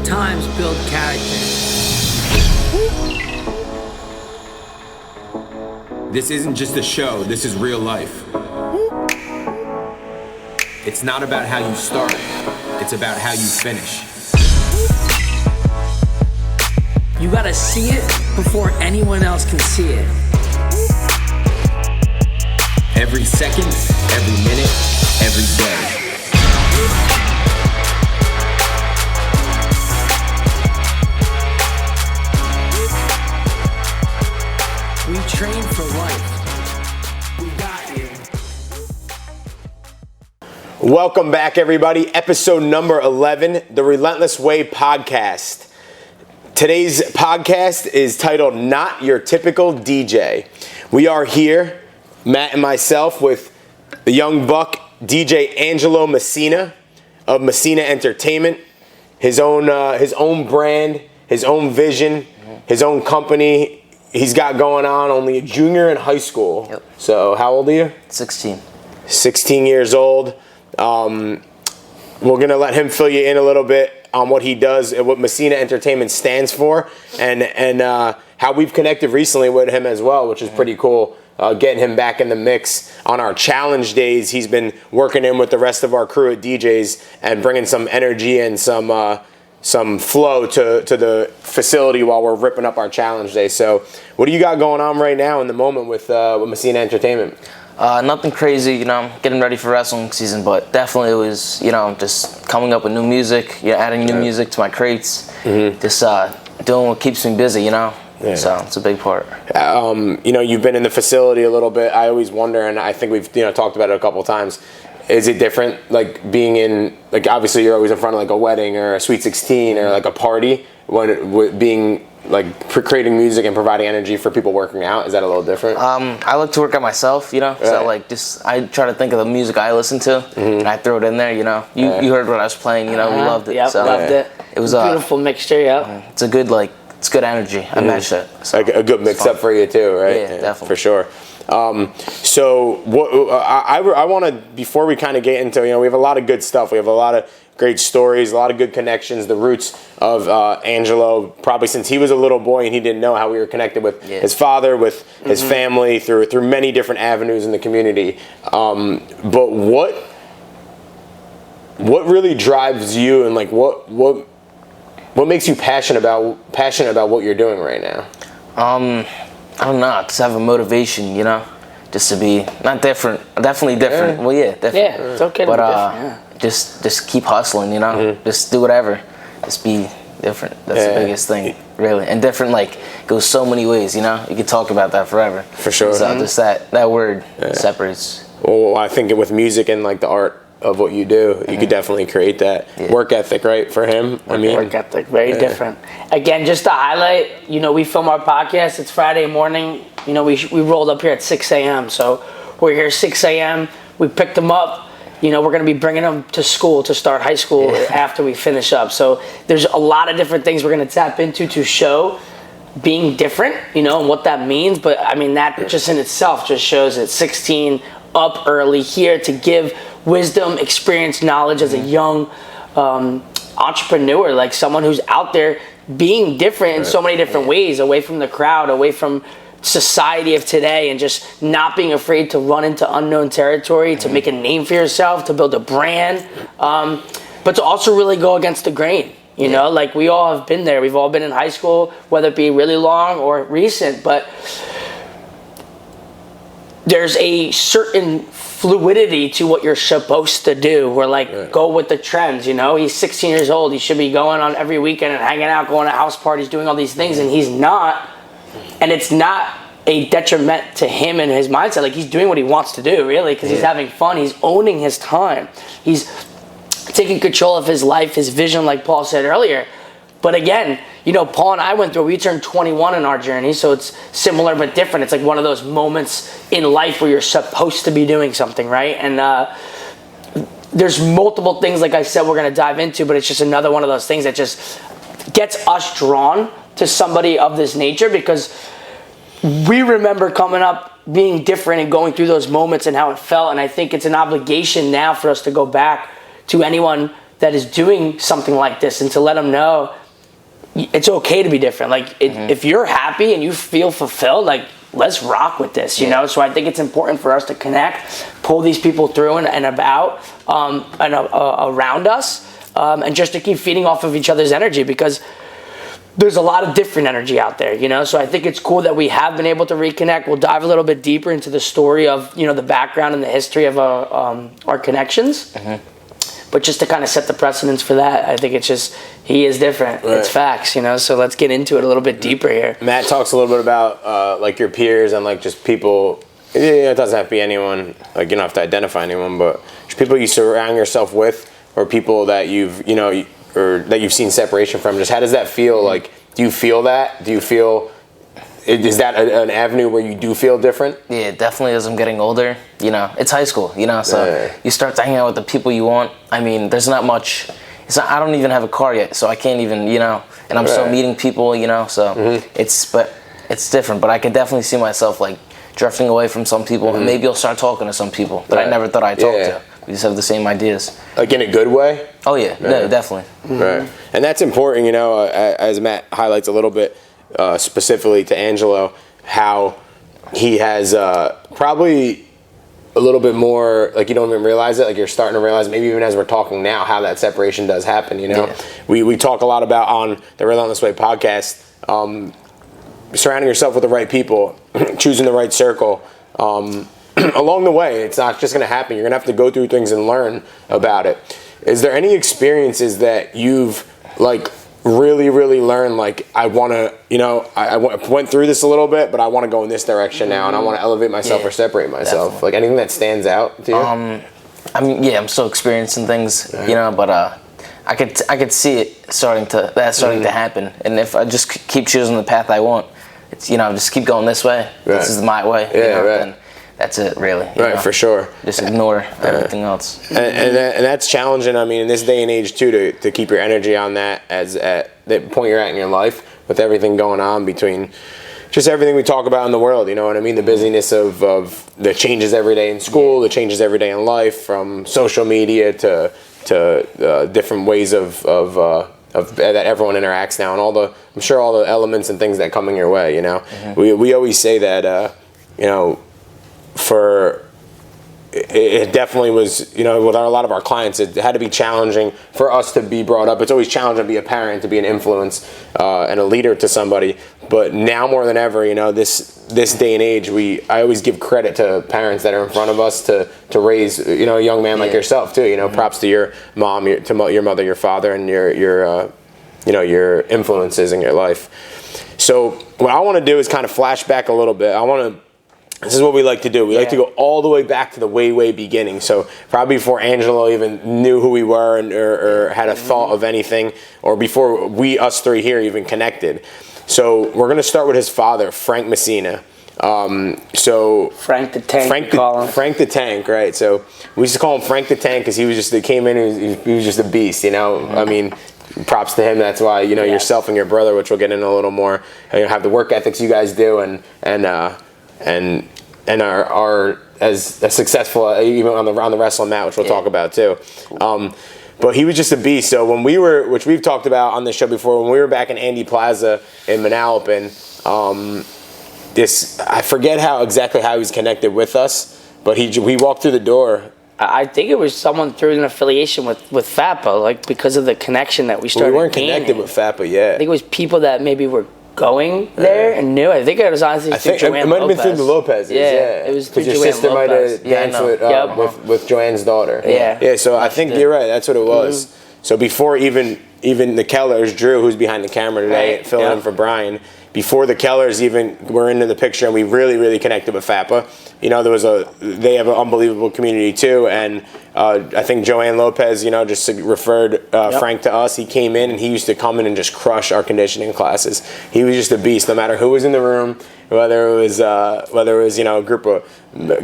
times build character. This isn't just a show, this is real life. It's not about how you start, it's about how you finish. You gotta see it before anyone else can see it. Every second, every minute, every day. We train for life. We got you. Welcome back, everybody. Episode number 11, the Relentless Way podcast. Today's podcast is titled Not Your Typical DJ. We are here, Matt and myself, with the young buck, DJ Angelo Messina of Messina Entertainment. His own brand, his own vision, his own company. He's got going on, only a junior in high school. Yep. So how old are you? 16. 16 years old. We're going to let him fill you in a little bit on what he does and what Messina Entertainment stands for, and how we've connected recently with him as well, which is pretty cool. Getting him back in the mix on our challenge days. He's been working in with the rest of our crew at DJs and bringing some energy and some flow to the facility while we're ripping up our challenge day. So what do you got going on right now in the moment with Messina Entertainment? Nothing crazy, I'm getting ready for wrestling season, but definitely it was, just coming up with new music, adding new music to my crates, just doing what keeps me busy, Yeah. So it's a big part. You've been in the facility a little bit. I always wonder, and I think we've talked about it a couple of times. Is it different, like being in, like obviously you're always in front of like a wedding or a Sweet 16 or like a party, when being like creating music and providing energy for people working out? Is that a little different? I like to work out myself, Right. So like I try to think of the music I listen to and I throw it in there, You heard what I was playing, we loved it. Yep, so loved it. It was beautiful mixture, It's a good it's good energy. I matched it. So like a good mix up for you too, right? Yeah, definitely. For sure. So what I want to, before we kind of get into, we have a lot of good stuff. We have a lot of great stories, a lot of good connections. The roots of Angelo, probably since he was a little boy and he didn't know how we were connected with his father, with his family, through many different avenues in the community. But what really drives you, and like what makes you passionate about what you're doing right now? I don't know, because I have a motivation, just to be not different, definitely different. Yeah. Well, yeah, different. Yeah, it's okay to be different. Just keep hustling, Just do whatever. Just be different. That's the biggest thing, really. And different, goes so many ways, You could talk about that forever. For sure. So just that word separates. Well, I think with music and like the art of what you do, you could definitely create that work ethic, right? For him, work ethic, very different. Again, just to highlight, we film our podcast. It's Friday morning. We rolled up here at 6 a.m. So we're here 6 a.m. We picked them up. We're going to be bringing them to school to start high school after we finish up. So there's a lot of different things we're going to tap into to show being different, and what that means. But that just in itself just shows it. 16, up early here to give wisdom, experience, knowledge as a young entrepreneur, like someone who's out there being different in so many different ways, away from the crowd, away from society of today, and just not being afraid to run into unknown territory, to make a name for yourself, to build a brand, but to also really go against the grain. Like we all have been there. We've all been in high school, whether it be really long or recent, but there's a certain fluidity to what you're supposed to do. We're go with the trends, He's 16 years old. He should be going on every weekend and hanging out, going to house parties, doing all these things, and he's not. And it's not a detriment to him and his mindset. He's doing what he wants to do, really, because he's having fun. He's owning his time. He's taking control of his life, his vision, like Paul said earlier. But again, Paul and I went through, we turned 21 in our journey, so it's similar but different. It's like one of those moments in life where you're supposed to be doing something, right? And there's multiple things, like I said, we're going to dive into, but it's just another one of those things that just gets us drawn to somebody of this nature, because we remember coming up being different and going through those moments and how it felt. And I think it's an obligation now for us to go back to anyone that is doing something like this, and to let them know it's okay to be different. Like if you're happy and you feel fulfilled, like let's rock with this, you know? So I think it's important for us to connect, pull these people through and about and around us, and just to keep feeding off of each other's energy, because there's a lot of different energy out there, you know? So I think it's cool that we have been able to reconnect. We'll dive a little bit deeper into the story of, you know, the background and the history of our connections. But just to kind of set the precedence for that, I think it's just, he is different. Right. It's facts, you know? So let's get into it a little bit deeper here. Matt talks a little bit about like your peers and like just people. It doesn't have to be anyone, like you don't have to identify anyone, but just people you surround yourself with, or people that you've, you know, or that you've seen separation from. Just how does that feel? Like, do you feel that? Do you feel, is that an avenue where you do feel different? Yeah, definitely as I'm getting older. You know, it's high school, you know, so you start to hang out with the people you want. I mean, there's not much, I don't even have a car yet, so I can't even, you know, and I'm still meeting people, you know, so it's different, but I can definitely see myself like drifting away from some people, and maybe I'll start talking to some people that I never thought I'd talk to. We just have the same ideas. Like in a good way? Oh yeah, no, definitely. Right. And that's important, you know, as Matt highlights a little bit, specifically to Angelo, how he has probably a little bit more, like you don't even realize it, like you're starting to realize, maybe even as we're talking now, how that separation does happen, you know? Yeah. We talk a lot about on the Relentless Way podcast, surrounding yourself with the right people, choosing the right circle. Along the way, it's not just going to happen. You're going to have to go through things and learn about it. Is there any experiences that you've like really learned, like I want to, you know, I went through this a little bit, but I want to go in this direction now, and I want to elevate myself or separate myself? Definitely. Like anything that stands out to you? I mean, yeah, I'm still experiencing things, you know, but I could see it starting to happen, and if I just keep choosing the path I want, it's, you know, just keep going this way. Right. This is my way. Yeah, you know, right. And that's it, really. Right, know? For sure. Just ignore everything else. And that's challenging. I mean, in this day and age too, to keep your energy on that as at the point you're at in your life, with everything going on between just everything we talk about in the world. You know what I mean? The busyness of the changes every day in school, the changes every day in life, from social media to different ways of that everyone interacts now, and I'm sure all the elements and things that coming your way. You know, we always say that you know, it definitely was, you know, with a lot of our clients, it had to be challenging for us to be brought up. It's always challenging to be a parent, to be an influence and a leader to somebody. But now more than ever, you know, this day and age, I always give credit to parents that are in front of us to raise, you know, a young man like yourself too. You know, props to your mom, to your mother, your father, and your you know, your influences in your life. So what I want to do is kind of flash back a little bit. This is what we like to do. We like to go all the way back to the way beginning. So probably before Angelo even knew who we were or had a thought of anything, or before us three here even connected. So we're going to start with his father, Frank Messina. So Frank the Tank. Frank the Tank, right? So we used to call him Frank the Tank because he came in, he was just a beast, you know? I mean, props to him. That's why, you know, yourself and your brother, which we'll get into a little more, you know, have the work ethics you guys do, and are as successful even on the wrestling mat, which we'll talk about too. But he was just a beast. So when we were, which we've talked about on this show before, when we were back in Andy Plaza in Manalapan, I forget exactly how he was connected with us, but he walked through the door. I think it was someone through an affiliation with FAPA, like because of the connection that we started. We weren't connected with FAPA yet. I think it was people that maybe were going there and knew. I think it was honestly through Joanne Lopez. It might have been through the Lopez's. Yeah, it was through Joanne Lopez. Because your sister might have danced with Joanne's daughter. Yeah. So I think you're right. That's what it was. So before even the Kellers, Drew, who's behind the camera today, filling in for Brian, before the Kellers even were into the picture, and we really connected with FAPA. You know, they have an unbelievable community too, and I think Joanne Lopez, you know, just referred Frank to us. He came in and he used to come in and just crush our conditioning classes. He was just a beast, no matter who was in the room, whether it was you know, a group of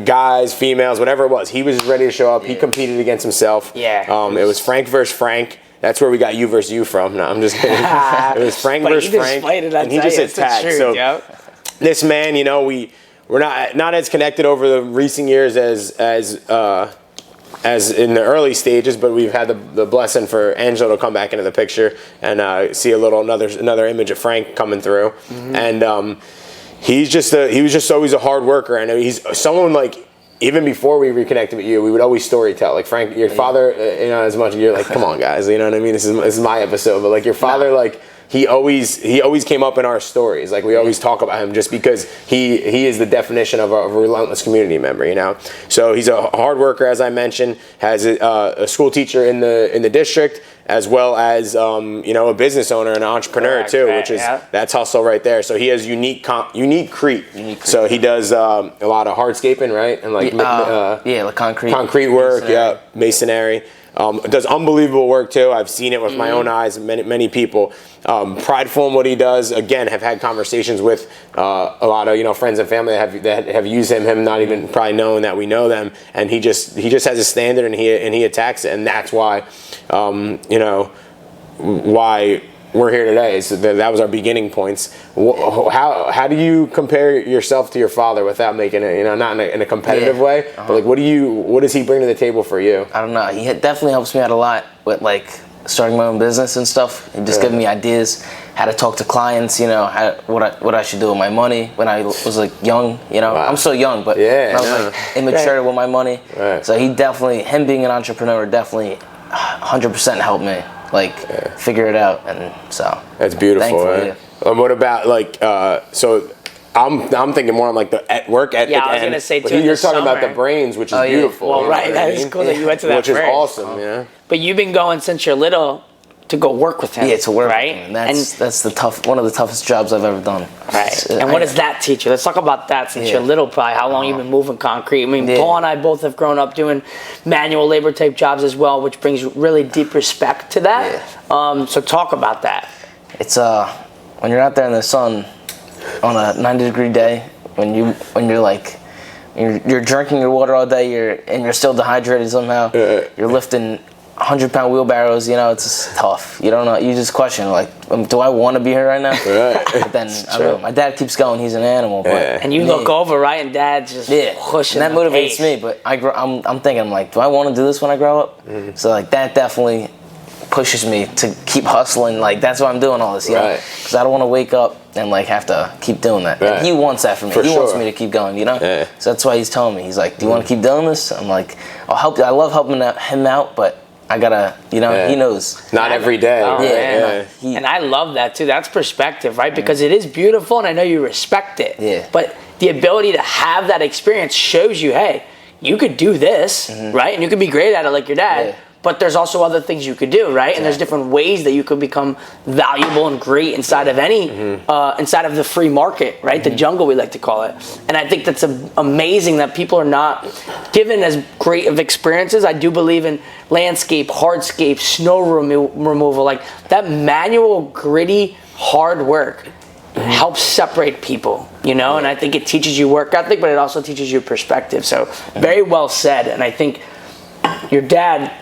guys, females, whatever it was. He was ready to show up. He competed against himself. It was Frank versus Frank. That's where we got you versus you from. No, I'm just kidding. It was Frank versus Frank, and he just attacked. So this man, you know, we're not as connected over the recent years as as in the early stages, but we've had the blessing for Angelo to come back into the picture and see another image of Frank coming through, and he was just always a hard worker, and he's someone like. Even before we reconnected with you, we would always story tell. Like Frank, your father, as much as you're like, come on, guys, you know what I mean? This is my episode, but like your father, like he always came up in our stories. Like we always talk about him just because he is the definition of a relentless community member, you know. So he's a hard worker, as I mentioned, has a school teacher in the district, as well as a business owner and an entrepreneur too, which is that's hustle right there. So he has unique Crete. So he does a lot of hardscaping, right, and like like concrete work, masonry. Does unbelievable work too. I've seen it with my own eyes. Many people prideful in what he does. Again, have had conversations with a lot of friends and family that have used him not even probably knowing that we know them. And he just has a standard and he attacks it. And that's why why we're here today. So that was our beginning points. How do you compare yourself to your father without making it, not in a competitive way, but like what does he bring to the table for you? I don't know. He definitely helps me out a lot with like starting my own business and stuff, and just giving me ideas how to talk to clients. What I should do with my money when I was like young. Wow. I'm still young, but I was like immature with my money. Right. So him being an entrepreneur definitely 100% helped me. Figure it out, and so that's beautiful. Right? What about so? I'm thinking more on like the work ethic. Yeah, I was gonna say too. You're talking about the brains, which is beautiful. Well, right, that is cool that you went to that. Which is awesome, yeah. But you've been going since you're little to go work with him. Yeah, to work right? with him. That's one of the toughest jobs I've ever done. Right. And what does that teach you? Let's talk about that since you're little, probably. How long you've been moving concrete. I mean, Paul and I both have grown up doing manual labor type jobs as well, which brings really deep respect to that. Yeah. So talk about that. It's when you're out there in the sun on a 90-degree day, when you're drinking your water all day, and you're still dehydrated somehow. You're lifting 100-pound wheelbarrows, it's just tough. You don't know. You just question, do I want to be here right now? Right. But then I don't know. My dad keeps going. He's an animal. But and you look over, right, and Dad's just pushing. And that motivates me. But I'm thinking, do I want to do this when I grow up? Mm-hmm. So that definitely pushes me to keep hustling. That's why I'm doing all this, because I don't want to wake up and have to keep doing that. Right. And he wants that from me. He wants me to keep going, Yeah. So that's why he's telling me. He's like, "Do you want to keep doing this?" I'm like, "I'll help you. I love helping him out, but I gotta, he knows. Not every day. And I love that too. That's perspective, right? Because it is beautiful, and I know you respect it. Yeah. But the ability to have that experience shows you, hey, you could do this, right? And you could be great at it like your dad. Yeah. But there's also other things you could do, right? And there's different ways that you could become valuable and great inside of inside of the free market, right? The jungle, we like to call it. And I think that's amazing that people are not given as great of experiences. I do believe in landscape, hardscape, snow removal, that manual, gritty, hard work helps separate people, And I think it teaches you work ethic, but it also teaches you perspective. So very well said. And I think your dad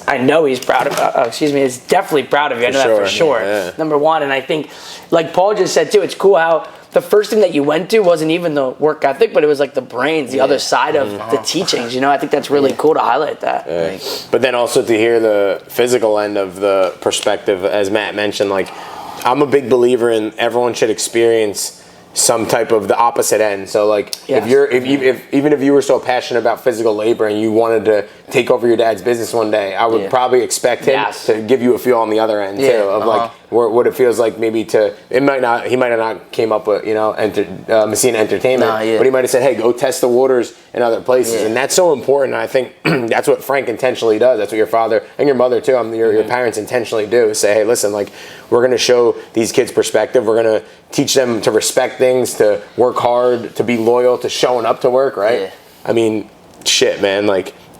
I know he's proud of, is definitely proud of you. I know that for sure. Yeah. Number one, and I think, like Paul just said too, it's cool how the first thing that you went to wasn't even the work ethic, but it was the brains, the other side of the teachings. I think that's really cool to highlight that. Yeah. But then also to hear the physical end of the perspective, as Matt mentioned, I'm a big believer in everyone should experience some type of the opposite end. So even if you were so passionate about physical labor and you wanted to take over your dad's business one day, I would probably expect him to give you a feel on the other end too of what it feels like. Maybe he might have not came up with Messina Entertainment, but he might have said, hey, go test the waters in other places, and that's so important. I think that's what Frank intentionally does. That's what your father and your mother too, your parents intentionally do. Say, hey, listen, we're going to show these kids perspective. We're going to teach them to respect things, to work hard, to be loyal, to showing up to work, right? Yeah. I mean, shit, man.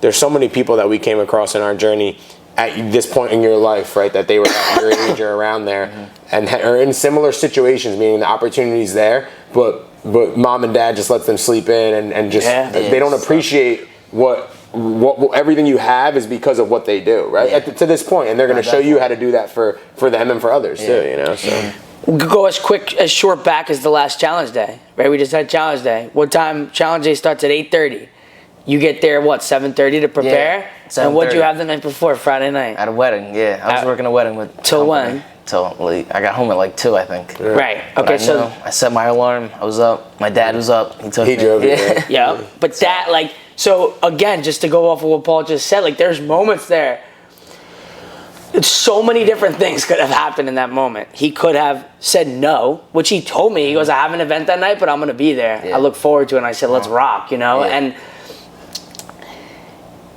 There's so many people that we came across in our journey at this point in your life, right, that they were at your age or around there, and are in similar situations, meaning the opportunity's there, but mom and dad just let them sleep in and just they don't appreciate what everything you have is because of what they do, right? To this point, and they're going to show you how to do that for them and for others too, So. We could go as short back as the last challenge day, right? We just had challenge day. What time challenge day starts at 8:30. You get there, what, 7:30 to prepare? Yeah, and what'd you 7:30. have the night before, Friday night? At a wedding, yeah. I was working a wedding with Till company. when? Till late. I got home at like 2, I think. Right. But Okay, I, so I set my alarm. I was up. My dad was up. He took me. drove you. Yeah. yeah. But that, like, so again, just to go off of what Paul just said, like, there's moments there. So many different things could have happened in that moment. He could have said no, which he told me. He goes, I have an event that night, but I'm going to be there. Yeah. I look forward to it. And I said, let's rock, you know? Yeah. And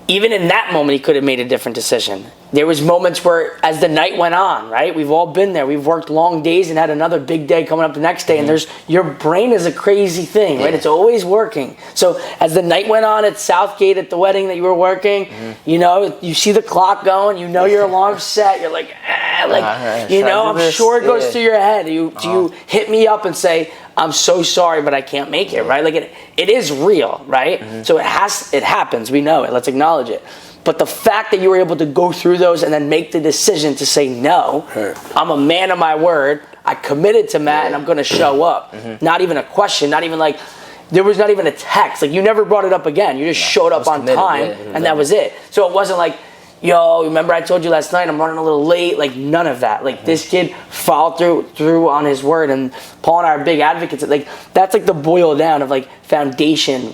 even in that moment, he could have made a different decision. There was moments where, as the night went on, right? We've all been there. We've worked long days and had another big day coming up the next day. And your brain is a crazy thing, right? It's always working. So as the night went on at Southgate at the wedding that you were working, you know, you see the clock going, you know your alarm's set. You're like, you know, I'm sure it goes through your head. Do you hit me up and say, I'm so sorry, but I can't make it, right? Like it is real, right? So it happens. We know it. Let's acknowledge it. But the fact that you were able to go through those and then make the decision to say no, I'm a man of my word. I committed to Matt and I'm going to show up. Not even a question. Not even like, there was not even a text. Like you never brought it up again. You just showed up on time and that was it. So it wasn't like, yo, remember I told you last night I'm running a little late? Like none of that. Like this kid followed through on his word, and Paul and I are big advocates. Like that's like the boil down of like foundation.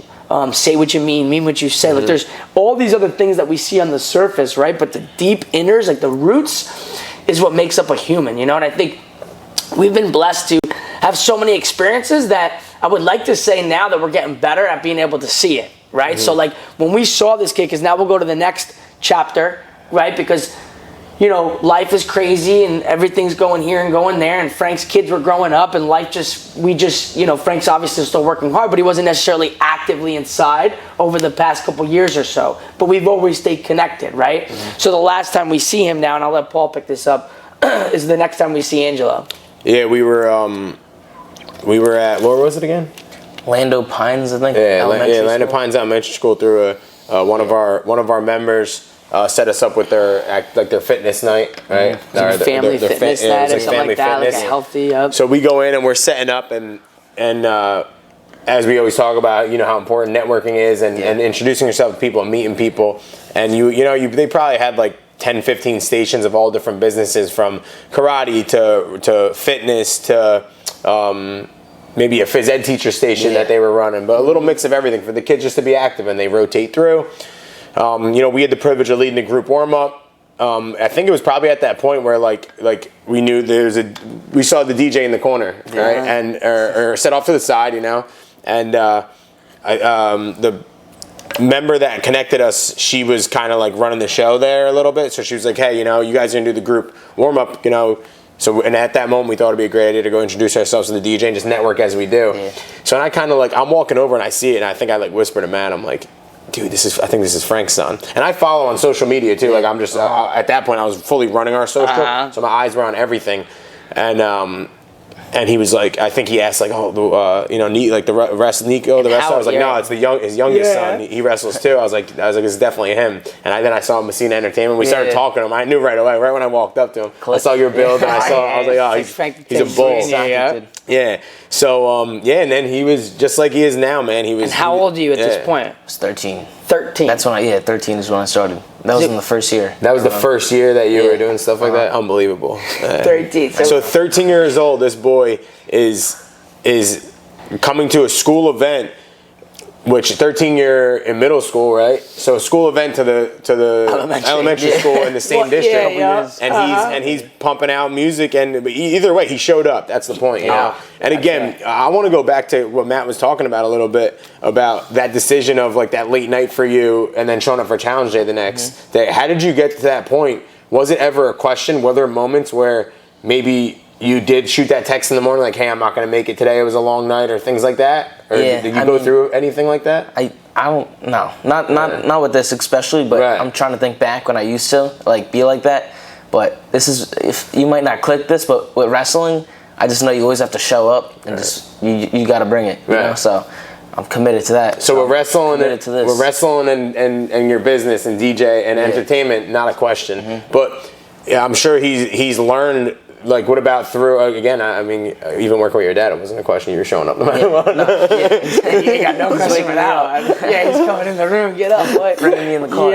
Say what you mean what you say. Like there's all these other things that we see on the surface, right? But the deep inners, like the roots, is what makes up a human, you know? And I think we've been blessed to have so many experiences that I would like to say now that we're getting better at being able to see it, right? So like when we saw this kid, because now we'll go to the next chapter, right? Because you know, life is crazy and everything's going here and going there, and Frank's kids were growing up and you know, Frank's obviously still working hard, but he wasn't necessarily actively inside over the past couple years or so, but we've always stayed connected, right? So the last time we see him now, and I'll let Paul pick this up, is the next time we see Angelo. Yeah, we were at, where was it again? Lando Pines, I think. Yeah, Lando Pines Elementary School through one of our members set us up with their fitness night, right? Family fitness night or something like that, like a healthy. So we go in and we're setting up, and as we always talk about, you know how important networking is, and introducing yourself to people and meeting people, and they probably had like 10, 15 stations of all different businesses, from karate to fitness to maybe a phys ed teacher station that they were running, but a little mix of everything for the kids just to be active, and they rotate through. You know, we had the privilege of leading the group warm up. I think it was probably at that point where like we knew we saw the DJ in the corner, right, and or set off to the side, you know, and the member that connected us, she was kind of like running the show there a little bit, so she was like, hey, you know, you guys are gonna do the group warm up, you know. So, and at that moment, we thought it'd be a great idea to go introduce ourselves to the DJ and just network as we do. Yeah. So, and I kind of like, I'm walking over and I see it, and I think I like whisper to Matt, I'm like, dude, I think this is Frank's son. And I follow on social media too. Like I'm just, at that point I was fully running our social. So my eyes were on everything. And he was like, I think he asked like, you know, like the rest Nico, the wrestler. I was like, no, it's his youngest son. He wrestles too. I was like, it's definitely him. And then I saw Messina Entertainment. We started talking to him. I knew right away, right when I walked up to him. I saw your build, and I was like, oh, he's a bull. Yeah. So, and then he was just like he is now, man. He was. And how old are you at this point? I was 13. 13. That's when 13 is when I started. That was in the first year. That was the first year that you were doing stuff like that? Unbelievable. 13. So 13 years old, this boy is coming to a school event, which 13-year in middle school, right? So a school event to the elementary school in the same district, and he's pumping out music, and either way, he showed up. That's the point, you know. And again, I want to go back to what Matt was talking about a little bit about that decision of like that late night for you, and then showing up for Challenge Day the next day. How did you get to that point? Was it ever a question? Were there moments where maybe you did shoot that text in the morning, like, hey, I'm not going to make it today, it was a long night, or things like that? Or did you go through anything like that? I don't know. Not with this especially, but I'm trying to think back when I used to like be like that. But this is, if you might not click this, but with wrestling, I just know you always have to show up and just you got to bring it. You know? So I'm committed to that. So we're wrestling and your business and DJ and entertainment, not a question. But I'm sure he's learned like, what about through, again, I mean, even working with your dad, it wasn't a question. You were showing up no matter what. You ain't got no question for that one. Yeah, he's coming in the room, get up, boy. Bringing me in the car.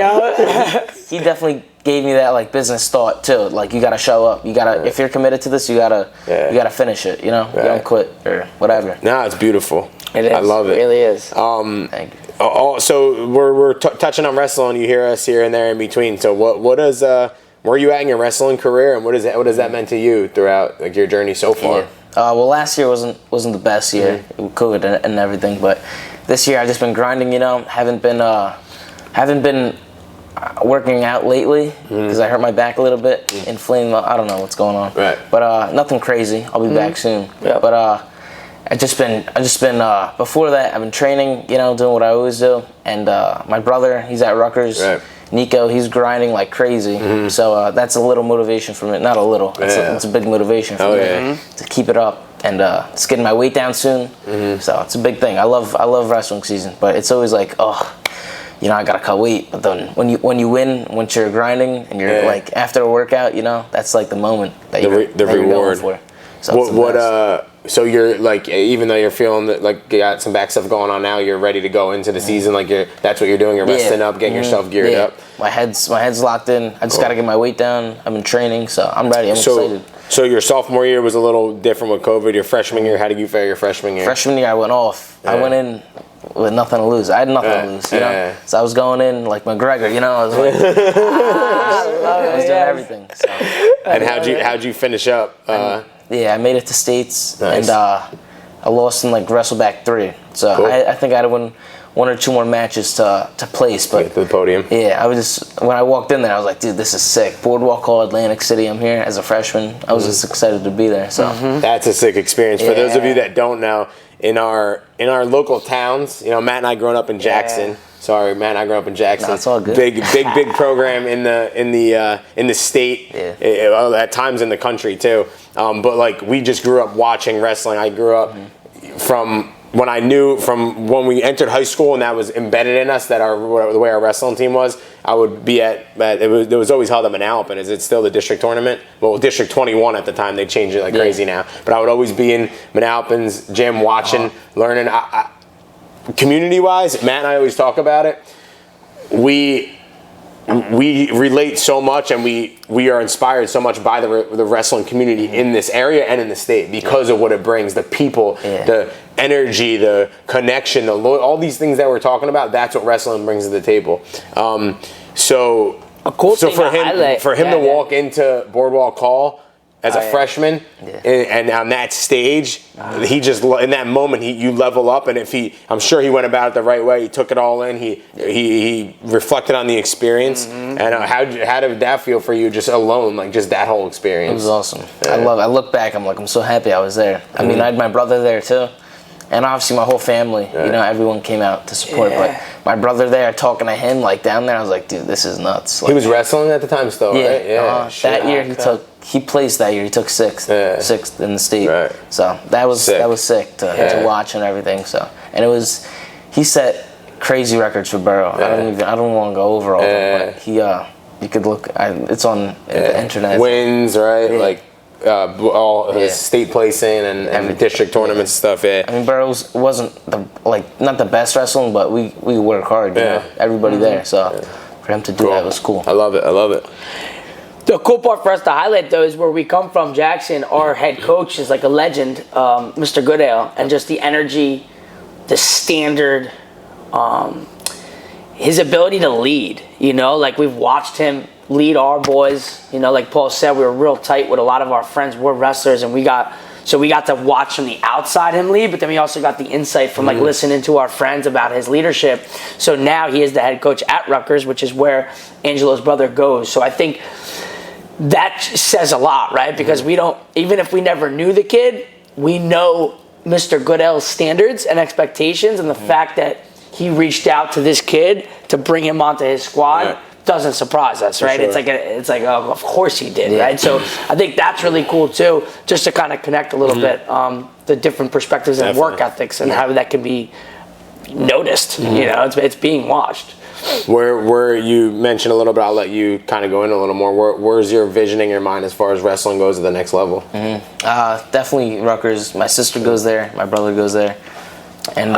He definitely gave me that, like, business thought, too. Like, you got to show up. You got to, if you're committed to this, you got to finish it, you know? You don't quit or whatever. No, it's beautiful. It is. I love it. It really is. Thank you. So we're touching on wrestling. You hear us here and there in between. So what does where are you at in your wrestling career, and what has that meant to you throughout, like, your journey so far? Yeah. Well, last year wasn't the best year with COVID and everything, but this year I've just been grinding. You know, haven't been working out lately because I hurt my back a little bit, inflamed. I don't know what's going on. Right. But nothing crazy. I'll be back soon. Yeah. But I just been before that I've been training, you know, doing what I always do. And my brother, he's at Rutgers. Right. Nico, he's grinding like crazy. So that's a little motivation for me. Not a little. It's a big motivation for me to keep it up. And it's getting my weight down soon. So it's a big thing. I love wrestling season, but it's always like, oh, you know, I gotta cut weight. But then when you win, once you're grinding and you're like after a workout, you know, that's like the moment that you're reward. going for. So so you're like, even though you're feeling that, like, you got some back stuff going on now, you're ready to go into the season. Like, that's what you're doing. You're resting up, getting yourself geared up. My head's locked in. I just gotta get my weight down. I've been training, so I'm ready. I'm excited. So your sophomore year was a little different with COVID. Your freshman year, how did you fare your freshman year? Freshman year, I went off. I went in with nothing to lose. I had nothing to lose, you know. So I was going in like McGregor, you know. I was like, I was doing everything. So. And how'd you finish up? I made it to states, Nice. and I lost in like WrestleBack 3. So Cool. I think I had to win one or two more matches to place, but Get to the podium. yeah, I was just, when I walked in there, I was like, dude, this is sick. Boardwalk Hall, Atlantic City. I'm here as a freshman. I was just excited to be there. So That's a sick experience. For those of Yeah. you that don't know, in our local towns, you know, Matt and I growing up in Jackson. Sorry, Matt and I grew up in Jackson. No, it's all good. Big program in the state. Yeah. At times in the country too. But like, we just grew up watching wrestling. I grew up from when we entered high school, and that was embedded in us, that the way our wrestling team was. I would be it was always held at Manalapan. Is it still the district tournament? Well, District 21 at the time. They changed it like crazy now. But I would always be in Manalapan's gym watching, learning. Community-wise, Matt and I always talk about it. We relate so much, and we are inspired so much by the wrestling community in this area and in the state because of what it brings, the people, the energy, the connection, all these things that we're talking about. That's what wrestling brings to the table. So for him to walk into Boardwalk Hall as a freshman, and on that stage, he just, in that moment, you level up. And I'm sure he went about it the right way. He took it all in. He reflected on the experience. And how did that feel for you, just alone, like just that whole experience? it was awesome. I look back, I'm so happy I was there. I mean, I had my brother there too. And obviously my whole family, you know, everyone came out to support. But my brother there, talking to him, like, down there, I was like, dude, this is nuts. Like, He was wrestling at the time still, right? That year he placed that year. He took sixth in the state. Right. So that was sick to watch and everything. So, and he set crazy records for Burrow. I don't want to go over all of them, but you could look. It's on the internet. Wins, right? Like. All his state placing and district tournament stuff. I mean, Burroughs wasn't not the best wrestling, but we work hard. You know, everybody there. So for him to do that was cool. I love it. The cool part for us to highlight, though, is where we come from, Jackson. Our head coach is like a legend, Mr. Goodale, and just the energy, the standard, his ability to lead. You know, like, we've watched him lead our boys. You know, like Paul said, we were real tight with a lot of our friends were wrestlers, and we got to watch from the outside him lead, but then we also got the insight from like listening to our friends about his leadership. So now he is the head coach at Rutgers, which is where Angelo's brother goes. So I think that says a lot, right? Because we don't, even if we never knew the kid, we know Mr. Goodell's standards and expectations, and the fact that he reached out to this kid to bring him onto his squad doesn't surprise us, right? Sure. It's like oh, of course he did, right? So I think that's really cool too, just to kind of connect a little bit the different perspectives and work ethics and how that can be noticed. You know, it's being watched. Where you mentioned a little bit, I'll let you kind of go in a little more. Where's your vision in your mind as far as wrestling goes to the next level? Definitely Rutgers. My sister goes there. My brother goes there. And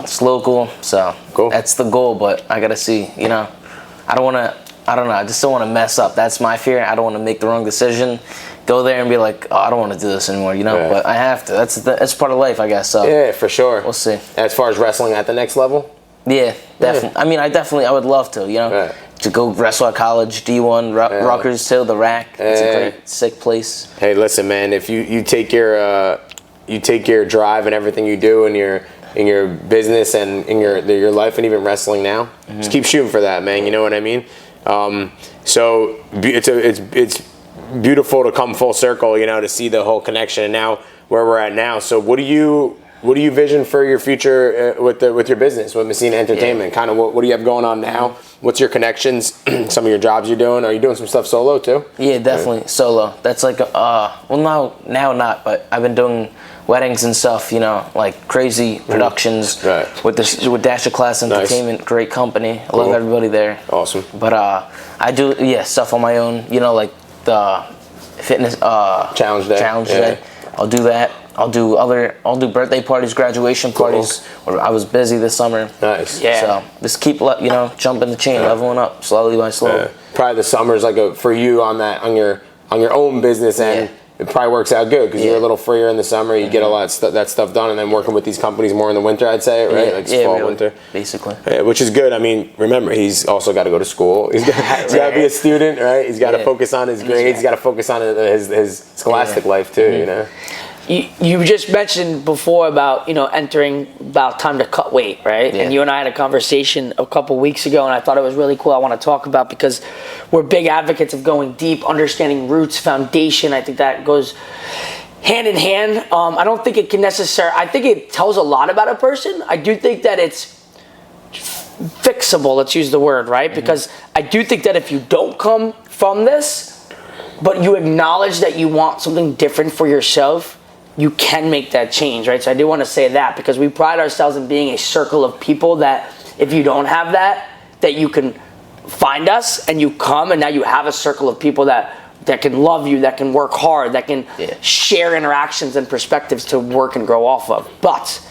it's local, so cool. That's the goal. But I gotta see. You know, I don't know. I just don't want to mess up. That's my fear. I don't want to make the wrong decision. Go there and be like, oh, I don't want to do this anymore. You know, Right. But I have to. That's part of life, I guess. So Yeah, for sure. we'll see. As far as wrestling at the next level? Yeah, definitely. I mean, I would love to. You know, Right. to go wrestle at college, D1, Rutgers too, the Rack. It's a great, sick place. Hey, listen, man. If you take your drive and everything you do in your business and in your life and even wrestling now, just keep shooting for that, man. You know what I mean? So it's beautiful to come full circle, you know, to see the whole connection and now where we're at now. So what do you vision for your future with your business, with Messina Entertainment? Kind of what do you have going on now? What's your connections? Some of your jobs you're doing? Are you doing some stuff solo too? Yeah, definitely solo. That's like well now not, but I've been doing weddings and stuff, you know, like crazy productions with Dash of Class Entertainment, great company. I love everybody there. Awesome. But I do stuff on my own, you know, like the fitness challenge day. I'll do that. I'll do birthday parties, graduation parties. Where I was busy this summer. Nice. Yeah. So just keep jumping the chain, leveling up slowly by slowly. Yeah. Probably the summer's like for you on your own business end. It probably works out good because you're a little freer in the summer. You get a lot of that stuff done, and then working with these companies more in the winter, I'd say, right? Like fall, really, winter, basically. Yeah, which is good. I mean, remember, he's also got to go to school. He's got to be a student, right? He's got to focus on his grades. He's got to focus on his scholastic life too. You know. You just mentioned before about entering about time to cut weight, right? Yeah. And you and I had a conversation a couple weeks ago, and I thought it was really cool. I want to talk about because we're big advocates of going deep, understanding roots, foundation. I think that goes hand in hand. I don't think it can necessarily. I think it tells a lot about a person. I do think that it's fixable. Let's use the word, right? Mm-hmm. Because I do think that if you don't come from this, but you acknowledge that you want something different for yourself, you can make that change, right? So I do want to say that because we pride ourselves in being a circle of people that if you don't have that you can find us and you come and now you have a circle of people that can love you, that can work hard, that can share interactions and perspectives to work and grow off of. But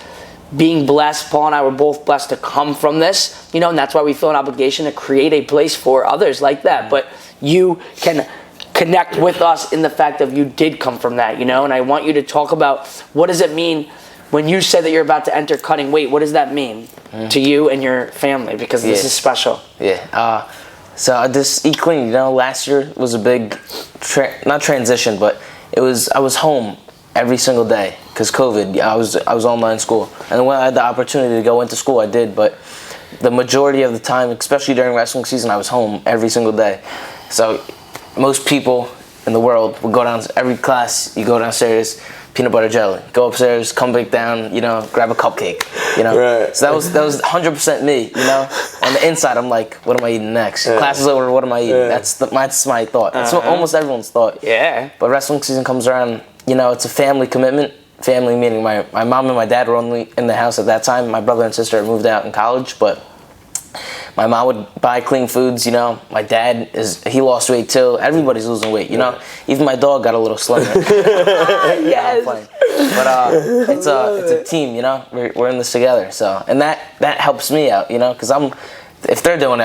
being blessed, Paul and I were both blessed to come from this, and that's why we feel an obligation to create a place for others like that. But you can connect with us in the fact of you did come from that, and I want you to talk about what does it mean when you say that you're about to enter cutting weight. What does that mean to you and your family? Because this is special. Yeah. So this eat clean, last year was a big, not transition, but I was home every single day because COVID. I was online school, and when I had the opportunity to go into school, I did. But the majority of the time, especially during wrestling season, I was home every single day. So most people in the world would go down every class. You go downstairs, peanut butter jelly. Go upstairs, come back down. Grab a cupcake. Right. So that was 100% me. On the inside, I'm like, what am I eating next? Yeah. Class is over. What am I eating? Yeah. That's my thought. That's what almost everyone's thought. Yeah. But wrestling season comes around. It's a family commitment. Family meaning my mom and my dad were only in the house at that time. My brother and sister had moved out in college, but my mom would buy clean foods, My dad he lost weight too. Everybody's losing weight, Even my dog got a little slimmer. Yes. But it's a team, We're in this together. So and that helps me out, because if they're doing it,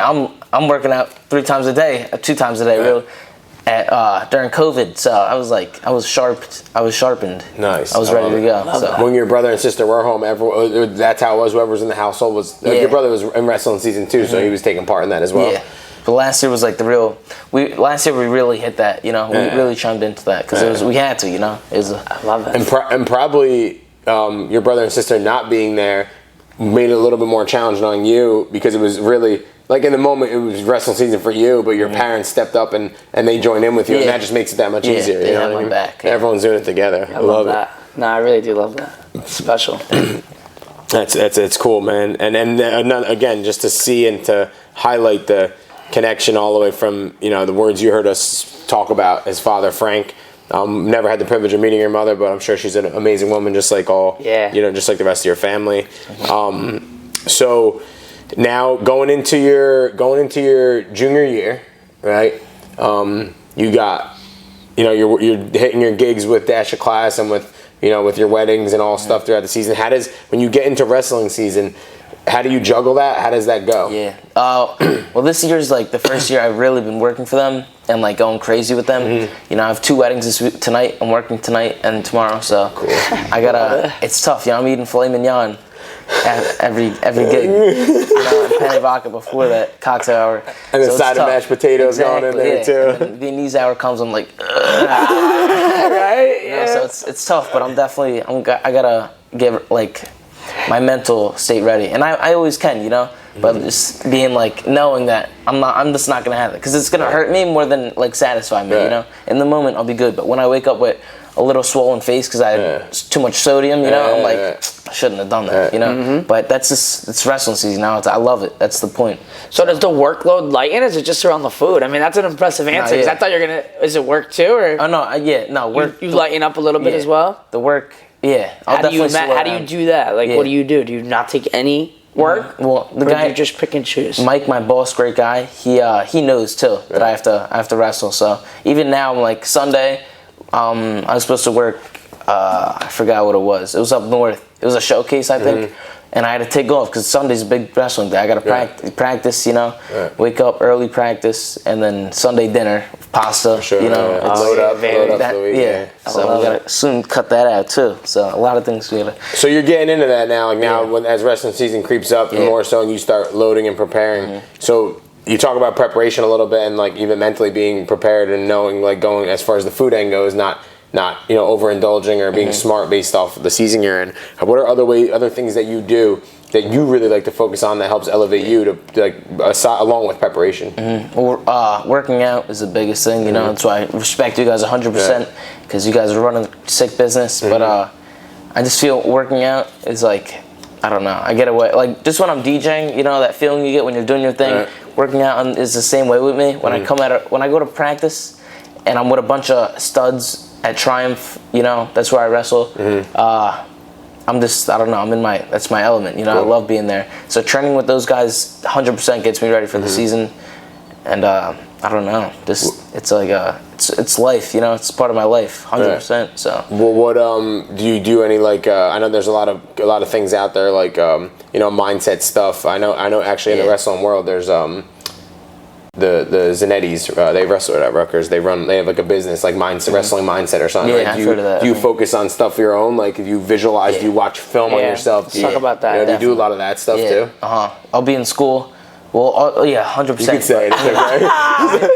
I'm working out 3 times a day, 2 times a day, really. During COVID, so I was sharpened. Nice. I was ready to go. So. When your brother and sister were home, that's how it was. Whoever was in the household was. Your brother was in wrestling season 2, so he was taking part in that as well. Yeah. But last year was like last year we really hit that. We really chimed into that because we had to. I love it. And probably your brother and sister not being there made it a little bit more challenging on you because it was really. Like in the moment, it was wrestling season for you, but your parents stepped up and they joined in with you, and that just makes it that much easier. They have my back. Yeah. Everyone's doing it together. I love that. No, I really do love that. It's special. It's cool, man. And again, just to see and to highlight the connection all the way from the words you heard us talk about as Father Frank. Never had the privilege of meeting your mother, but I'm sure she's an amazing woman, just like just like the rest of your family. So. now going into your junior year, right? You got, you're hitting your gigs with Dash of Class and with with your weddings and all stuff throughout the season. When you get into wrestling season, how do you juggle that? How does that go? Yeah. Well, this year's like the first year I've really been working for them and like going crazy with them. I have 2 weddings tonight. I'm working tonight and tomorrow, so cool. I gotta. It's tough. I'm eating filet mignon at every gig. And penne vodka before that cocktail hour. And the side of mashed potatoes going in there too. And then Viennese hour comes. I'm like, right? Yeah. So it's tough, but I'm definitely. I gotta get like my mental state ready, and I always can, but just being like knowing that I'm just not gonna have it because it's gonna hurt me more than like satisfy me. In the moment I'll be good, but when I wake up with a little swollen face because I had too much sodium, I'm like I shouldn't have done that, But it's wrestling season now. I love it. That's the point. So does the workload lighten? Or is it just around the food? I mean, that's an impressive answer. Because I thought you're gonna. Is it work too, or? Oh no, work. You lighten up a little bit as well. The work. Yeah, how do you do that? Like, what do you do? Do you not take any work? Well, the guy do you just pick and choose. Mike, my boss, great guy. He knows too that I have to wrestle. So even now, I'm like Sunday, I was supposed to work. I forgot what it was. It was up north. It was a showcase, I think. And I had to take off because Sunday's a big wrestling day. I got to practice, wake up early, practice, and then Sunday dinner, pasta, load up the week. Yeah. So we got to soon cut that out too. So a lot of things we got to. So you're getting into that now, as wrestling season creeps up more so, and you start loading and preparing. So you talk about preparation a little bit, and like even mentally being prepared and knowing like going as far as the food end goes, not overindulging or being smart based off of the season you're in. What are other things that you do that you really like to focus on that helps elevate you to like along with preparation? Well, working out is the biggest thing. That's why I respect you guys 100% because you guys are running a sick business. But I just feel working out is like, I don't know. I get away like just when I'm DJing. That feeling you get when you're doing your thing. Working out is the same way with me. When I when I go to practice and I'm with a bunch of studs at Triumph, that's where I wrestle. I'm just, I don't know, that's my element, cool. I love being there. So training with those guys 100% gets me ready for the season. And I don't know, it's like, it's life, it's part of my life, 100%. So. Well, what do you do any like, I know there's a lot of things out there like, mindset stuff. I know actually in the wrestling world there's, the Zanettis, they wrestle at Rutgers. They have like a business like wrestling mindset or something. Yeah, I've heard of that. Do you focus on stuff of your own? Like if you visualize, do you watch film on yourself? Talk about that. Do you do a lot of that stuff too? I'll be in school. Well, 100%. You can say it. It's okay.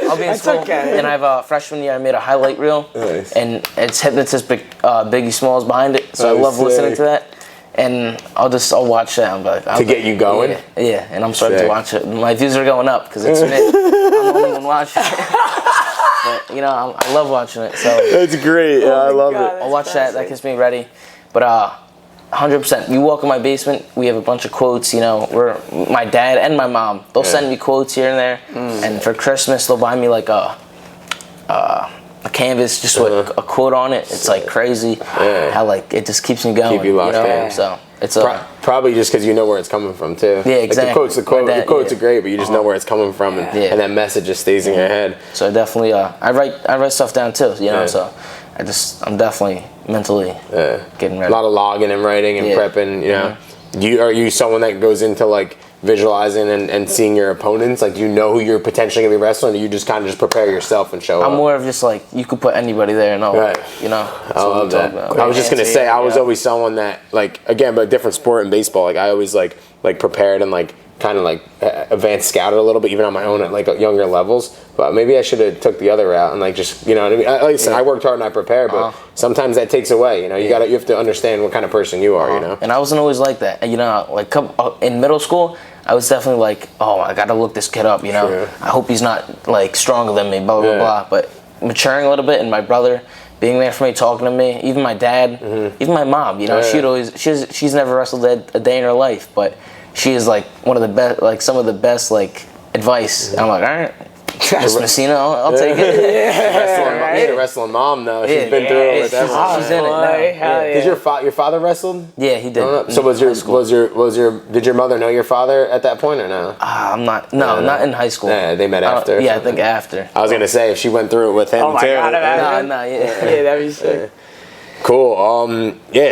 I'll be in school. Okay. And I've freshman year I made a highlight reel, and it's Hypnotist Biggie Smalls behind it. So I love listening to that. And I'll watch that and be like, to get you going? Yeah, and I'm starting to watch it. My views are going up because it's me. I'm the only one watching it. But, I love watching it. So that's great. I love it. I'll watch that. That gets me ready. But 100%. You walk in my basement, we have a bunch of quotes, where my dad and my mom, they'll send me quotes here and there. And for Christmas, they'll buy me like a canvas just with a quote on it. It's like crazy how like it just keeps me going. Keep you locked in. So it's probably just because you know where it's coming from too. Yeah, exactly. Like the quotes are great, but you just know where it's coming from, and that message just stays in your head. So definitely, I write stuff down too. So I'm definitely mentally getting ready. A lot of logging and writing and prepping. Are you someone that goes into like visualizing and seeing your opponents? Like, do you know who you're potentially gonna be wrestling, or you just kind of just prepare yourself and show up? I'm more of just like, you could put anybody there and I love that. I was just gonna say, I was always someone that, like, again, but a different sport in baseball, like I always like prepared and like kind of like advanced scouted a little bit, even on my own at like younger levels. But maybe I should have took the other route and like just, what I mean? Like I said, I worked hard and I prepared, but sometimes that takes away. You have to understand what kind of person you are. And I wasn't always like that. Like in middle school, I was definitely like, I gotta look this kid up. I hope he's not like stronger than me. Blah blah blah. But maturing a little bit, and my brother being there for me, talking to me, even my dad, even my mom. She's never wrestled a day in her life, but she is like one of the best, like some of the best like advice. And I'm like, all right, Miss Messina, I'll take it. He's a wrestling mom though. She's been through it with everyone. She's in it now. Did your father wrestled? Yeah, he did. So did your mother know your father at that point or no? I'm not. No, not in high school. Yeah, they met after. Yeah, I think after. I was gonna say if she went through it with him Oh my too. God, Yeah, that'd be sick. Cool.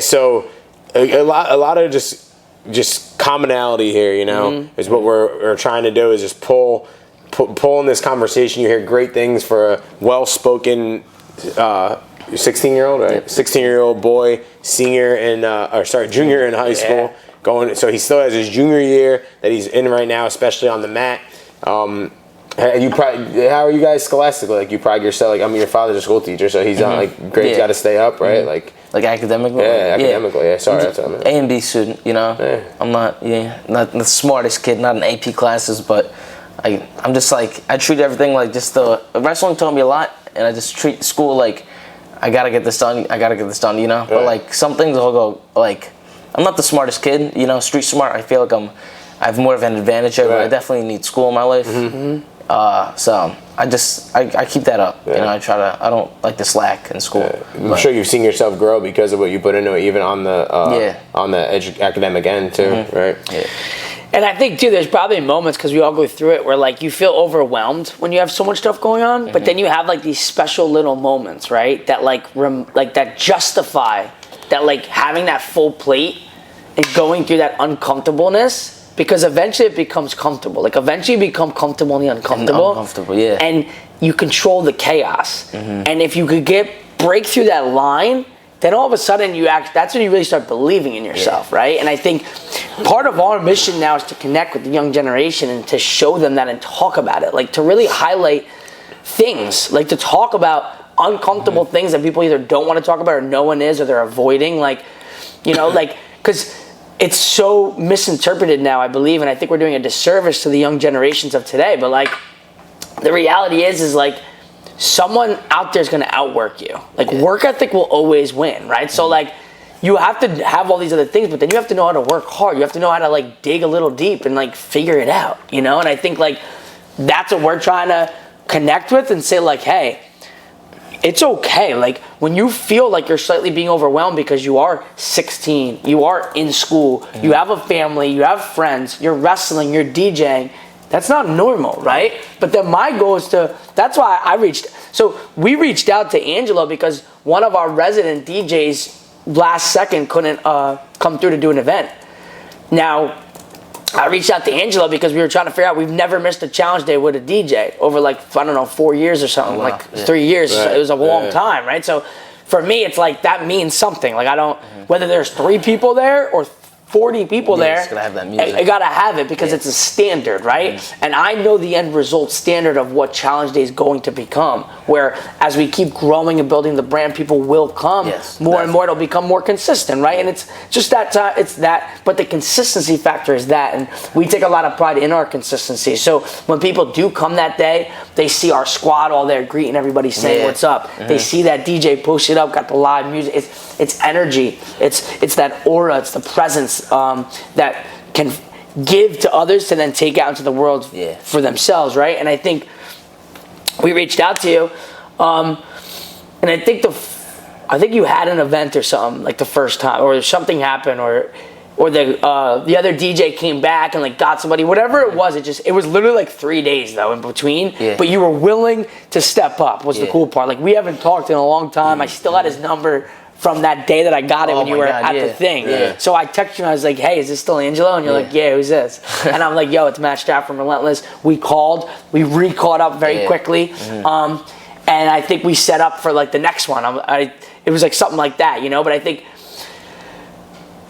So a lot of just commonality here, you know, is what we're trying to do is just pull in this conversation. You hear great things for a well-spoken 16-year-old, right? 16-year-old boy, junior in high school. So he still has his junior year that he's in right now, especially on the mat. How are you guys scholastically? Like you pride yourself. Like your father's a school teacher, so he's on like grades got to stay up, right? Like academically. Yeah, academically. Yeah, sorry, that's what I meant. A and B student, you know. Yeah. I'm not the smartest kid, not in AP classes, but I'm just like I treat everything like just wrestling taught me a lot, and I just treat school like I gotta get this done, you know. But like some things I'll go like I'm not the smartest kid, you know. Street smart. I feel like I have more of an advantage over. I definitely need school in my life. So I keep that up. You know, I don't like to slack in school. I'm sure you've seen yourself grow because of what you put into it, even on the academic end too, right? Yeah. And I think too, there's probably moments because we all go through it where like you feel overwhelmed when you have so much stuff going on, but then you have like these special little moments, right? That that justify that like having that full plate and going through that uncomfortableness. Because eventually it becomes comfortable. Like eventually you become comfortable in the uncomfortable. And you control the chaos. And if you could break through that line, then all of a sudden that's when you really start believing in yourself, right? And I think part of our mission now is to connect with the young generation and to show them that and talk about it. Like to really highlight things, like to talk about uncomfortable things that people either don't want to talk about or no one is or they're avoiding. Like, you know, like, because it's so misinterpreted now, I believe, and I think we're doing a disservice to the young generations of today. But like, the reality is like, someone out there is going to outwork you. Like, work ethic will always win, right? So like, you have to have all these other things, but then you have to know how to work hard. You have to know how to like dig a little deep and like figure it out, you know? And I think like, that's what we're trying to connect with and say like, hey, it's okay. Like when you feel like you're slightly being overwhelmed because you are 16, you are in school, you have a family, you have friends, you're wrestling, you're DJing. That's not normal, right? But then my goal is that's why we reached out to Angelo because one of our resident DJs last second couldn't come through to do an event. Now, I reached out to Angelo because we were trying to figure out, we've never missed a challenge day with a DJ over like, I don't know, 4 years or something, 3 years. Right. It was a long time, right? So for me, it's like, that means something. Like I don't, whether there's 3 people there or 40 people there, it's gotta have that music. I gotta have it because it's a standard, right? And I know the end result standard of what Challenge Day is going to become, where as we keep growing and building the brand, people will come more and more. It'll become more consistent, right? And it's just that but the consistency factor is that, and we take a lot of pride in our consistency. So when people do come that day, they see our squad all there greeting everybody, saying what's up. They see that DJ posted up, got the live music. It's energy. It's that aura. It's the presence that can give to others to then take out into the world for themselves, right? And I think we reached out to you, and I think you had an event or something like the first time, or something happened, or the other DJ came back and like got somebody, whatever it was. It was literally like 3 days though in between. But you were willing to step up. Was the cool part. Like we haven't talked in a long time. I still had his number from that day that I got it when you were at the thing. So I texted you and I was like, hey, is this still Angelo? And you're like, yeah, who's this? And I'm like, yo, it's Matt Strout from Relentless. We re-caught up very quickly. And I think we set up for like the next one. It was like something like that, you know? But I think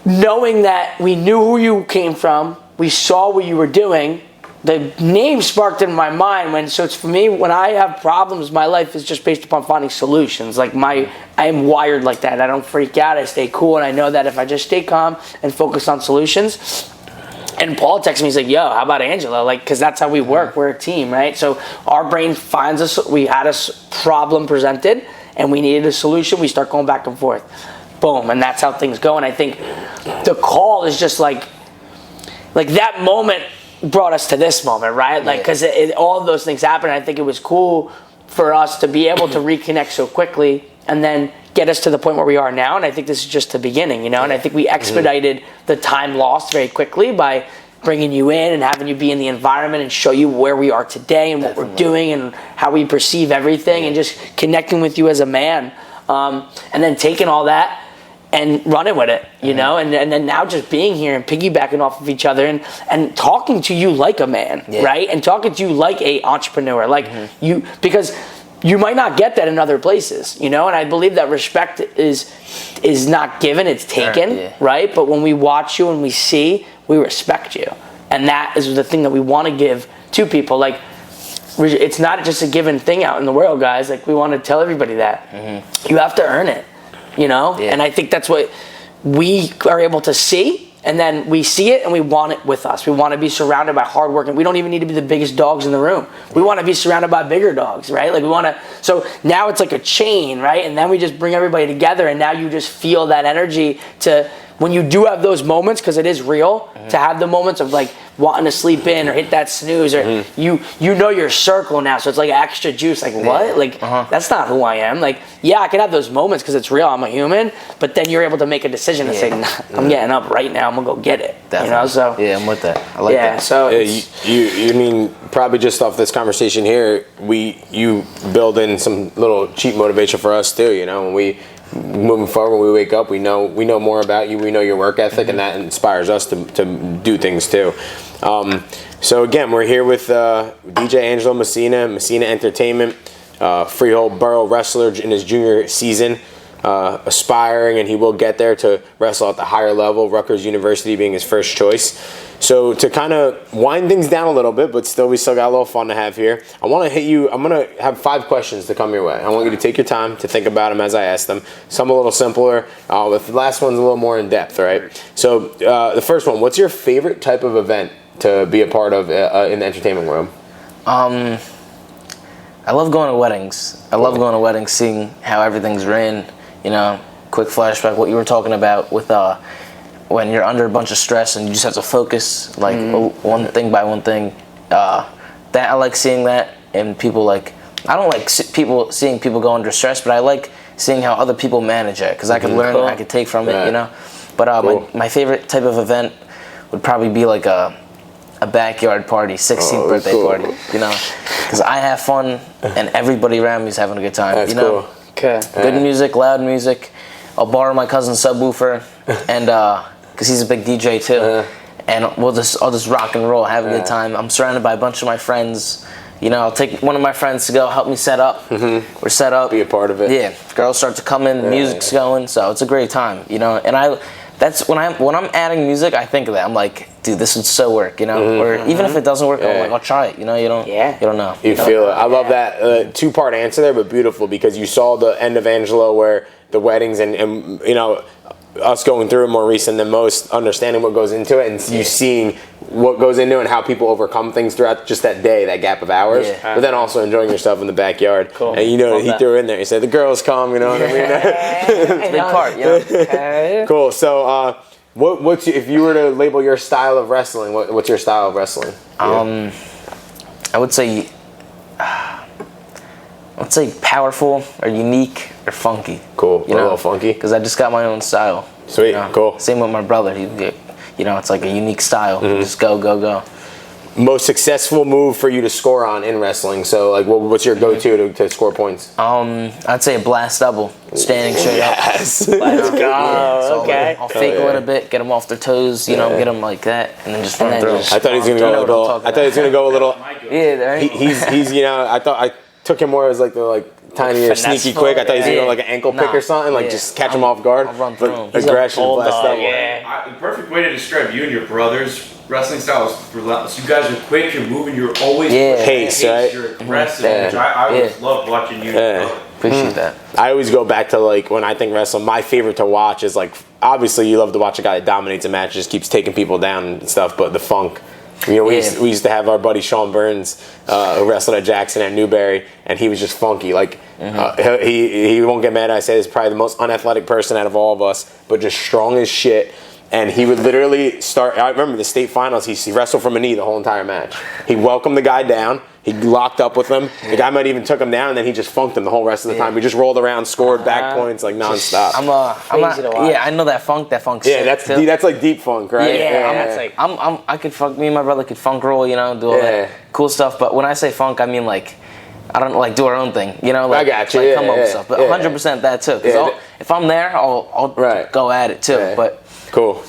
knowing that we knew who you came from, we saw what you were doing, the name sparked in my mind. So it's for me, when I have problems, my life is just based upon finding solutions. Like I am wired like that. I don't freak out. I stay cool, and I know that if I just stay calm and focus on solutions. And Paul texted me, he's like, yo, how about Angelo? Like, because that's how we work. We're a team, right? So our brain finds us. We had a problem presented, and we needed a solution. We start going back and forth. Boom, and that's how things go. And I think the call is just like that moment brought us to this moment, right? Like, because all of those things happened. I think it was cool for us to be able to reconnect so quickly and then get us to the point where we are now. And I think this is just the beginning, you know? And I think we expedited the time lost very quickly by bringing you in and having you be in the environment and show you where we are today and what we're doing and how we perceive everything and just connecting with you as a man. And then taking all that and running with it, you know, and then now just being here and piggybacking off of each other and talking to you like a man, right? And talking to you like a entrepreneur, like you, because you might not get that in other places, you know, and I believe that respect is not given, it's taken, right? But when we watch you and we see, we respect you. And that is the thing that we want to give to people. Like, it's not just a given thing out in the world, guys. Like, we want to tell everybody that. You have to earn it. You know, and I think that's what we are able to see, and then we see it and we want it with us. We want to be surrounded by hard work, and we don't even need to be the biggest dogs in the room. We want to be surrounded by bigger dogs, right? Like, we want to, so now it's like a chain, right? And then we just bring everybody together, and now you just feel that energy to, when you do have those moments, because it is real, to have the moments of like wanting to sleep in or hit that snooze, or you know your circle now, so it's like extra juice. Like, what? Like, that's not who I am. Like, yeah, I can have those moments because it's real, I'm a human, but then you're able to make a decision and say, nah, I'm getting up right now, I'm gonna go get it. Definitely. You know, so yeah, I'm with that. I like that. So you mean probably just off this conversation here, you build in some little cheap motivation for us too, you know, when we moving forward, when we wake up, we know more about you, we know your work ethic, and that inspires us to do things too. So again, we're here with DJ Angelo Messina, Messina Entertainment, Freehold Borough wrestler in his junior season, aspiring, and he will get there to wrestle at the higher level, Rutgers University being his first choice. So to kind of wind things down a little bit, but we still got a little fun to have here, I want to hit you, I'm going to have 5 questions to come your way. I want you to take your time to think about them as I ask them. Some a little simpler, but the last one's a little more in depth, all right? So the first one, what's your favorite type of event to be a part of in the entertainment world? I love going to weddings. I love going to weddings, seeing how everything's ran, you know, quick flashback, what you were talking about with when you're under a bunch of stress and you just have to focus, like, one thing by one thing. That I like seeing that, and people, like, I don't like seeing people go under stress, but I like seeing how other people manage it, because I can learn, I can take from it, you know. But my favorite type of event would probably be like a backyard party, 16th birthday party, you know, because I have fun and everybody around me is having a good time. That's you know, cool. Good music, loud music. I'll borrow my cousin's subwoofer, and because he's a big DJ too, and I'll just rock and roll, have a good time. I'm surrounded by a bunch of my friends. You know, I'll take one of my friends to go help me set up. We're set up. Be a part of it. Yeah, girls start to come in, music's going, so it's a great time. You know, and that's when I'm adding music, I think of that. I'm like, dude, this would so work, you know. Or even if it doesn't work, I'm like, I'll try it. You know, you don't know. You feel it. I love that 2-part answer there, but beautiful, because you saw the end of Angelo where the weddings and you know, us going through it more recent than most, understanding what goes into it, and you seeing what goes into it and how people overcome things throughout just that day, that gap of hours, but then also enjoying yourself in the backyard. Cool. And you know, he threw in there, he said the girls come, you know what I mean? It's a big part, you know. Cool. So what's if you were to label your style of wrestling, what's your style of wrestling? I would say powerful or unique or funky. Cool. You know, a little funky. Because I just got my own style. Sweet. You know? Cool. Same with my brother. You know, it's like a unique style. Just go. Most successful move for you to score on in wrestling. So, like, what's your go-to to score points? I'd say a blast double, standing straight up. Yes. Let's go. So Okay. I'll fake a little bit, get them off their toes, you know, get them like that, and then just run through. I thought he was gonna go a little. Yeah, there. He's you know, I took him more as like the tiny or finesse sneaky quick. I thought he was gonna go Yeah. like an ankle pick or something, like just catch him off guard. I'll run through him. He's a Aggression, bulldog, blast double. yeah. The perfect way to describe you and your brother's wrestling style is relentless. You guys are quick, you're moving, you're always Pace, right? You're aggressive, which I always love watching you. Appreciate that. I always go back to like when I think wrestling, my favorite to watch is like obviously you love to watch a guy that dominates a match, just keeps taking people down and stuff, but the funk. You know, we used to have our buddy Sean Burns, who wrestled at Jackson at Newberry, and he was just funky. Like, he won't get mad. I say this, probably the most unathletic person out of all of us, but just strong as shit. And he would literally start. I remember the state finals. He wrestled from a knee the whole entire match. He welcomed the guy down. He locked up with him. The guy might even took him down, and then he just funked him the whole rest of the time. He just rolled around, scored back points like nonstop. I know that funk. That funk's Yeah, sick, that's like deep funk, right? I could funk. Me and my brother could funk roll, do all that cool stuff. But when I say funk, I mean like, I don't like do our own thing, I got you. Come up with stuff, but 100% that too. Because if I'm there, I'll go at it too. Yeah. But cool.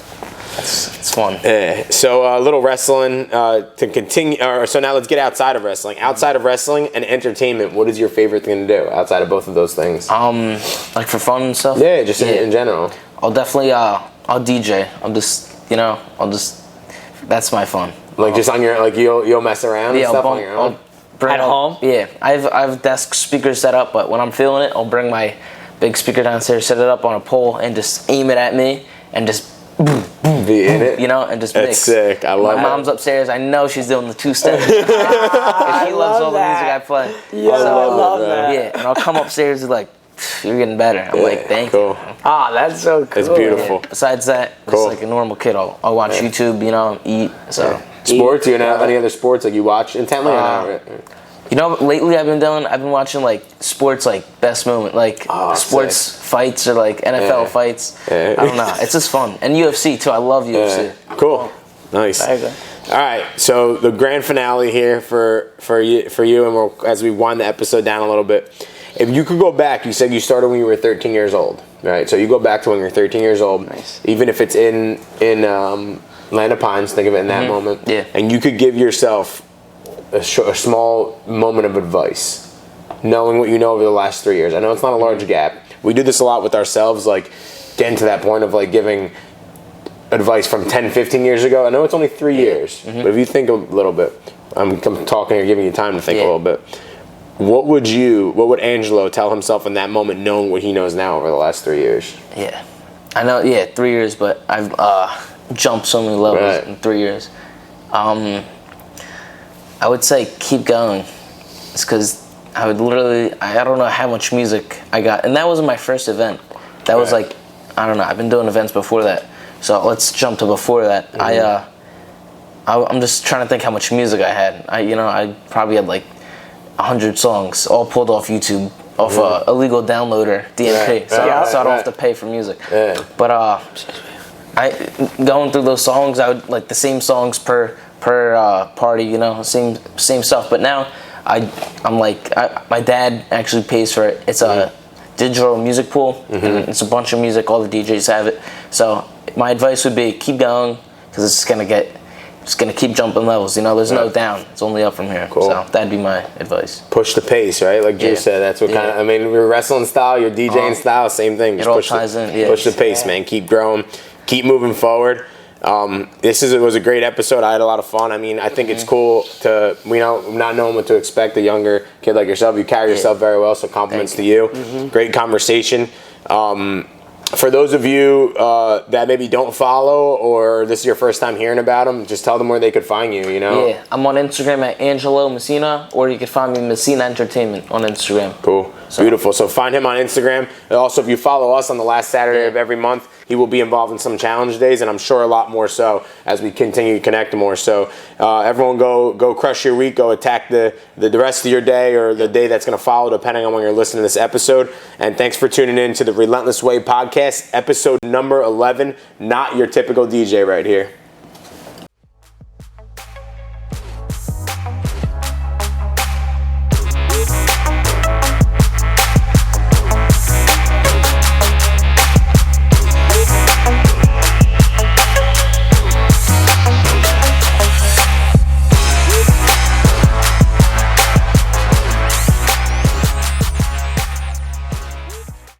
It's fun. Yeah. So a little wrestling to continue. So now let's get outside of wrestling. Outside of wrestling and entertainment, what is your favorite thing to do outside of both of those things? Like for fun and stuff. Yeah, just in general. I'll definitely I'll DJ. That's my fun. Like just on your you'll mess around and stuff on your own. At home? Yeah, I have desk speakers set up, but when I'm feeling it, I'll bring my big speaker downstairs, set it up on a pole, and just aim it at me, and just be in it, and just That's mix. sick. I love it. My mom's upstairs. I know she's doing the two-step. She loves all the music I play. Yeah, I love that. Yeah, and I'll come upstairs and like, you're getting better. I'm like, thank you. That's so cool. It's beautiful. Yeah. Besides that, just like a normal kid, I'll watch YouTube, eat. So sports? You know any other sports like you watch intently or not? Lately I've been watching like sports like best moment, like sports fights or like NFL fights. I don't know. It's just fun. And UFC too. I love UFC. Cool. Nice. All right. So the grand finale here for you, and as we wind the episode down a little bit. If you could go back, you said you started when you were 13 years old, right? So you go back to when you're 13 years old. Nice. Even if it's in Land of Pines, think of it in that moment. Yeah. And you could give yourself a small moment of advice, knowing what you know over the last 3 years. I know it's not a large gap. We do this a lot with ourselves, like getting to that point of like giving advice from 10, 15 years ago. I know it's only 3 years, but if you think a little bit, I'm talking here, giving you time to think a little bit. What would Angelo tell himself in that moment, knowing what he knows now over the last 3 years? Yeah, I know. Yeah, 3 years, but I've jumped so many levels in 3 years. I would say keep going. It's because I don't know how much music I got, and that wasn't my first event. That was like, I don't know. I've been doing events before that, so let's jump to before that. I'm just trying to think how much music I had. I probably had like 100 songs, all pulled off YouTube, off a illegal downloader, DMP, so I don't have to pay for music. But I going through those songs, I would like the same songs per party, same stuff. But now I'm like, my dad actually pays for it. It's a digital music pool, and it's a bunch of music. All the DJs have it. So my advice would be keep going, because it's gonna keep jumping levels. There's no down. It's only up from here. Cool. So that'd be my advice. Push the pace, right? Like Drew said, that's what kind of. I mean, your wrestling style, your DJing style, same thing. Just it all ties in. Yeah. Push the pace, man. Keep growing. Keep moving forward. It was a great episode. I had a lot of fun. I mean, I think it's cool to not knowing what to expect. A younger kid like yourself, you carry yourself very well. So compliments to you. Great conversation. For those of you that maybe don't follow, or this is your first time hearing about them, just tell them where they could find you. Yeah, I'm on Instagram at Angelo Messina, or you can find me Messina Entertainment on Instagram. Cool. Beautiful. So find him on Instagram. And also, if you follow us on the last Saturday of every month, he will be involved in some challenge days, and I'm sure a lot more so as we continue to connect more. So everyone go crush your week, go attack the rest of your day, or the day that's going to follow, depending on when you're listening to this episode. And thanks for tuning in to the Relentless Way podcast, episode number 11. Not your typical DJ right here.